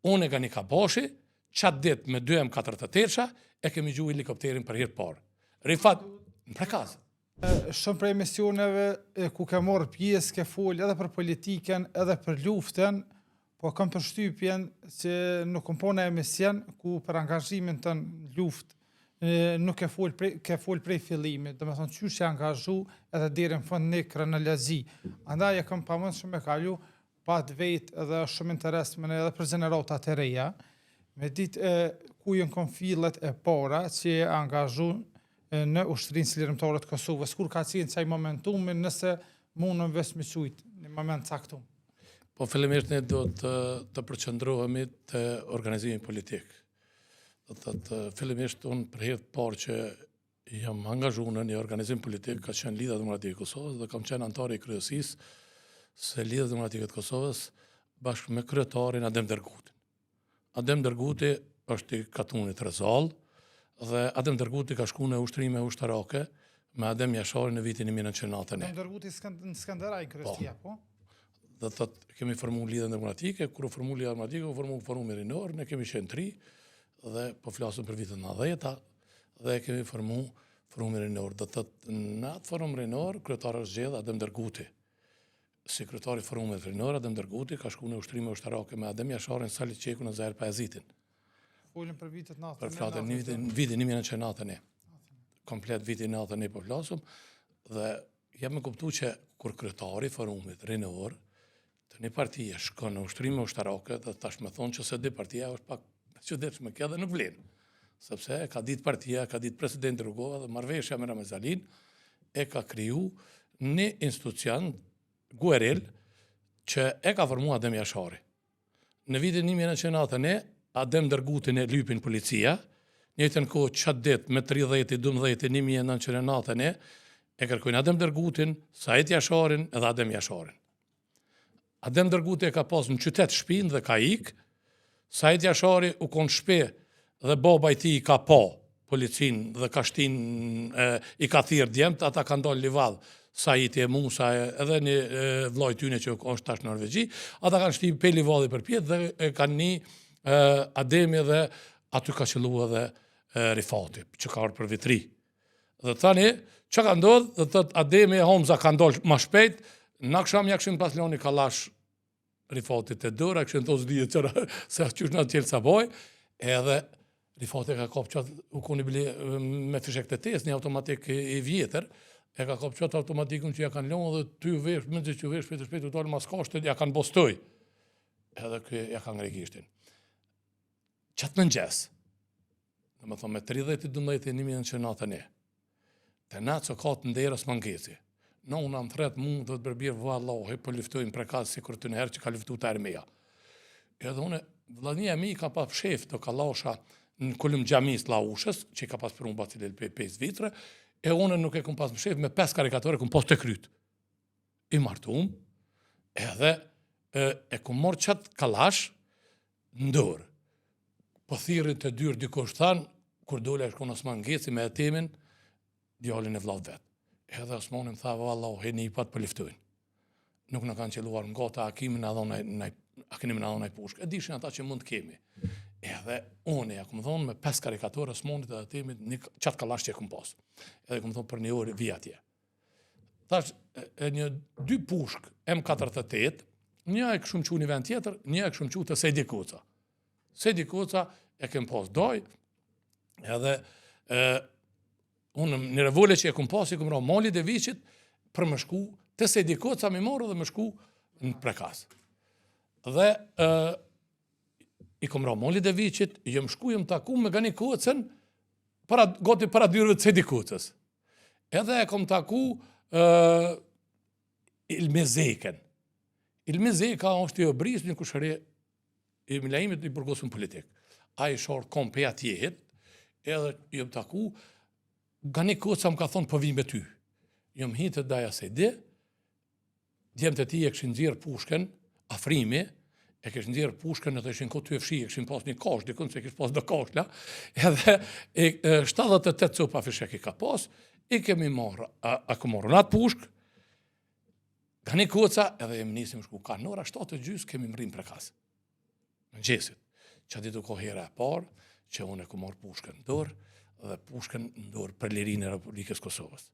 Unë e ka një kaboshi, qatë dit me 2 M4 të tërça, e kemi gju helikopterin për hirë parë. Rifat, në prekaz. Shumë prej misioneve ku ke marrë pjesë, ke folë edhe për politiken, edhe për luftën, po kam përshtypjen që nuk kom po në emision ku për angazhimin të në luftë nuk ke fol prej fillimit, do me thonë qysh që angazhu edhe deri në fund nekra në Lazi. Andaj e kam pamënd shumë e kalu, pa të vetë edhe shumë interes më edhe për gjeneratat e reja, me ditë ku jënë konfilet e para që e angazhu në ushtërinë cilërimtare të Kosovës, kur ka qenë qaj momentumin nëse mundëm vesh me qujtë në moment caktum. Po fillimisht ne do të përqendrohemi te organizimi politik. Do të fillimisht unë për herë të parë që jam angazhuar në një organizim politik ka qenë Lidhja Demokratike e Kosovës dhe kam qenë antar i kryesisë së Lidhjes Demokratike të Kosovës bashkë me kryetarin Adem Dergutin. Adem Derguti është i katunit Rezall dhe Adem Derguti ka shku në ushtrime ushtarake me Adem Jasharin në vitin 1991. Adem Derguti në Skanderaj kryestia, po? Dhe thot kemi formu Lidhjen Demokratike, kur u formu Lidhja Demokratike, u formu Forumi Rinor, ne kemi qenë 3 dhe po flasëm për vitin 90-ta dhe kemi formu Forumi Rinor. Dhe thot në atë Forum Rinor, kryetari është zgjedhur Adem Derguti. Sekretari i Forumit Rinor, Adem Derguti, ka shku në ushtrime ushtarake me Adem Jasharin, Sali Qeku në Zair Pajazitin. Folën për vitet 90. Për flatën vitin 1991. Komplet vitin 91 po flasëm dhe jam me kuptu që kur kryetari i Forumit Rinor të një partije shkon në ushtrime ushtarake dhe tash me thonë që se di partia është pak çuditshme kjo dhe nuk vlen. Sepse ka ditë partia, ka ditë presidenti Rugova dhe marrëveshja me Ramazalin e ka kriju një institucion gueril që e ka formu Adem Jashari. Në vitin 1991 Adem Dergutin e lypin policia, njëjtën kohë qatë dit me 30-12-1991 e kërkojnë Adem Dergutin, Sajt Jasharin edhe Adem Jasharin. Adem Derguti e ka pas në qytet shtëpinë dhe ka ikë, Sajt Jashari u konë shpe dhe baba i tij ka pa policin dhe ka shtin i ka thirr djemt, ata kanë dalë livadh. Sajti e Musa edhe një vllai tyne që është tash në Norvegji, ata kanë shti pe livadhi për pjetë dhe kanë një Ademi dhe aty ka qëllu edhe Rifati, që ka orë për vitri. Dhe tani, që ka ndodhë, dhe thët Ademi e Homza ka ndolë ma shpejt, në aksham ja këshim pas loni kalash Rifatit e dëra, këshim thosë dhije qëra se qysh në tjelë sa boj, edhe Rifati ka kop qatë, u koni bili me fishek të tes, një automatik i vjetër, e ka kop qatë automatikun që ja kanë lonë dhe ty vesh, mëndë që vesh shpejt u dalë mas kashtet, ja kanë bostoj. Edhe kë ja kanë ngrekishtin. Qatë mëngjes, dhe me thonë me 30-12-1991, të na që ka të nderës mangesi, në unë am thret mund dhe të bërbirë vallahi, për luftojnë prekaz si kur të nëherë që ka luftu të armeja. Edhe une, vladnija mi ka pas shef të kalasha në kullum gjamis la ushës, që ka pas për unë bacilil për 5 vitre, e une nuk e kum pas më shef me 5 karikatore, kum pas të kryt. I martum, edhe e kum morë qatë kalash ndërë. Po thirin të dyrë dikush thanë, kur dole e shkon Osman Geci me etimin, djallin e vllaut vetë. Edhe Osmanin tha, vallahu, një pat për liftojnë. Nuk në kanë qeluar nga ta akimin e adhon e pushkë. E dishin ata që mund të kemi. Edhe unë ja këmë thonë me 5 karikaturë Osmanit dhe etimit, qatë kalash që e këmë pas. Edhe këmë thonë për një orë vija tje. Thash, një 2 pushkë M48, një e këshum qu një vend tjetër, një e këshum qu të Sejdi Koca. Sejdi Koca e kem pas doj, edhe unë një revole që e kem pas, i kem ra Mali Deviqit për më shku, të Sejdi Koca mi morë dhe më shku në prekaz. Dhe i kem ra Mali Deviqit, jem shku, jem taku me Gani Kocën, gati para dyrëve të Sejdi Kocës. Edhe e kem taku Ilmezeken. Ilmezeka është i obris një kushëri i Milajimit i burgosën politik. A i shorë kom pe atjehet, edhe jem taku, Gani Koca më ka thonë po vim me ty. Jem hitët daja se di, djemë të ti e këshin dzirë pushken, afrimi, e këshin dzirë pushken, edhe ishin këtë të fshi, e këshin pas një kash, dikun se këshin pas dhe kashla, edhe 78 copa fishek i ka pas, i kemi marrë, a ku marrë në atë pushk, Gani Koca, edhe jem nisim shku ka nora 7:30 kemi mërim prekaz. Në gjesit. që ditë ko hera e parë, që unë e ku marrë pushkën në dorë, dhe pushkën në dorë për lirinë e Republikës Kosovës.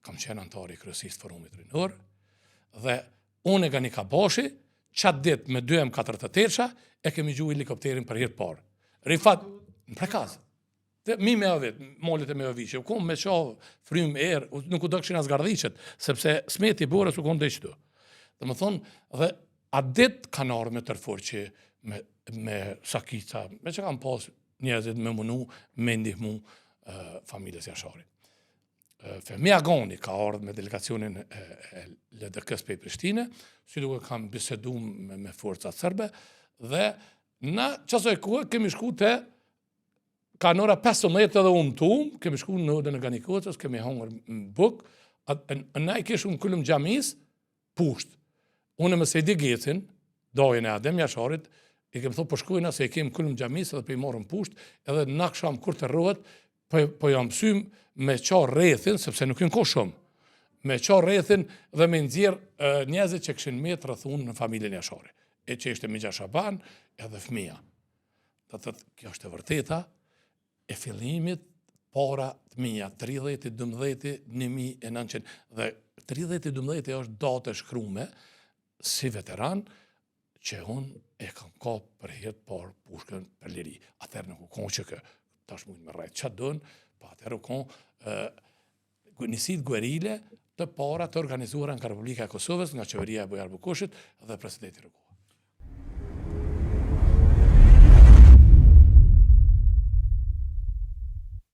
Kam qenë antari i kryesisë të forumit rinor, dhe unë e Gani Kabashi, qatë ditë me 2M4 të tërsha, e kemi gjuhë helikopterin për herë parë. Rifat, në prekazë. Mi me avet, molit e me avishë, u kom me qovë, frym, erë, nuk u do këshin as gardhiqet, sepse smeti i borës u kom dhe qëtu. Dhe më thonë, dhe a ditë kanë arë me tërfor që me sakica, me që kanë pas njerëzit me munu, me ndihmu familjes Jasharit. Femia Goni ka ardhë me delegacionin e LDK-s për Prishtine, si duke kam bisedu me forcat sërbe, dhe na qasoj kohë kemi shku të ka në ora 15 edhe unë tum, kemi shku në odën e Gani Kocës, kemi hongër në buk, na i kishë në këllëm gjamis, pusht. Unë me Sejdi Gecin, dojën e Adem Jasharit, i kemi thonë përshkujna se i kemi këllëm gjamis edhe për i morëm pusht, edhe në kësham kur të rrët, po jam sym me qa rrethin, sepse nuk në ko shumë, me qa rrethin dhe me nëzirë njerëzit që këshin me të rrëthun në familjen Jasharit. E që ishte Migja Shaban edhe fëmija. Dhe të kjo është e vërteta, e fillimit para të mija, 30-12-1900, dhe 30-12 është datë e shkrume si veteran, që unë e kam ka për jetë par pushkën për liri. Atër nuk u konë që kë, tash mujnë me rajtë qatë dënë, pa atër u konë njësit guerile të para të organizuara nga Republika e Kosovës, nga qeveria e Bujar Bukushit dhe presidenti Rëku.